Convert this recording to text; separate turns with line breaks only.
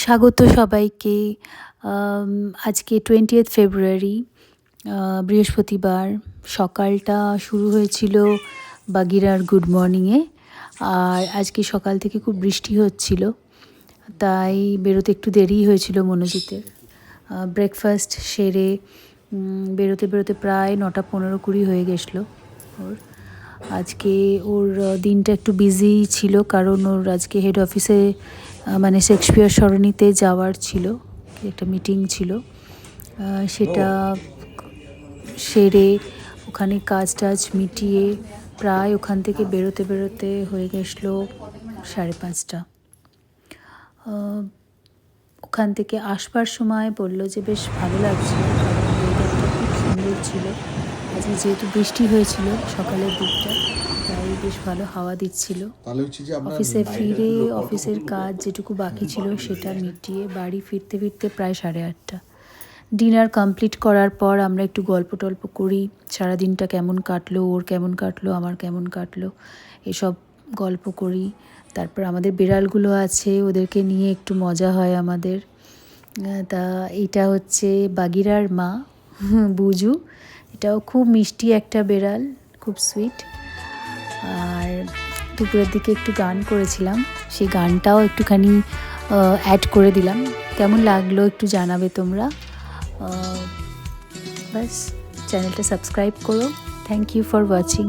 স্বাগত সবাইকে। আজকে 20th ফেব্রুয়ারি, বৃহস্পতিবার। সকালটা শুরু হয়েছিল বাগিরার গুড মর্নিংয়ে। আর আজকে সকাল থেকে খুব বৃষ্টি হচ্ছিল, তাই বেরোতে একটু দেরিই হয়েছিল মনোজিতের। ব্রেকফাস্ট সেরে বেরোতে বেরোতে প্রায় 9:15-20 হয়ে গেছিলো ওর। আজকে ওর দিনটা একটু বিজি ছিল, কারণ ওর আজকে হেড অফিসে মানে শেক্সপিয়ার সরণিতে যাওয়ার ছিল, একটা মিটিং ছিল। সেটা সেরে ওখানে কাজ টাজ মিটিয়ে প্রায় ওখান থেকে বেরোতে বেরোতে হয়ে গেছিলো 5:30। ওখান থেকে আসবার সময় বলল যে বেশ ভালো লাগছিল, কারণ ওয়েদারটা খুব সুন্দর ছিল। আজকে যেহেতু বৃষ্টি হয়েছিল সকালের দিকটা, তাই বেশ ভালো হাওয়া দিচ্ছিল। অফিসে ফিরে অফিসের কাজ যেটুকু বাকি ছিল সেটা মিটিয়ে বাড়ি ফিরতে ফিরতে প্রায় 8:30। ডিনার কমপ্লিট করার পর আমরা একটু গল্প টল্প করি, সারাদিনটা কেমন কাটলো, ওর কেমন কাটলো, আমার কেমন কাটলো, এসব গল্প করি। তারপর আমাদের বিড়ালগুলো আছে, ওদেরকে নিয়ে একটু মজা হয় আমাদের। তা এটা হচ্ছে বাগিরার মা, বুজু। এটাও খুব মিষ্টি একটা বিড়াল, খুব সুইট। আর দুপুরের দিকে একটু গান করেছিলাম, সেই গানটাও একটুখানি অ্যাড করে দিলাম। কেমন লাগলো একটু জানাবে তোমরা। ব্যাস, চ্যানেলটা সাবস্ক্রাইব করো। Thank you for watching.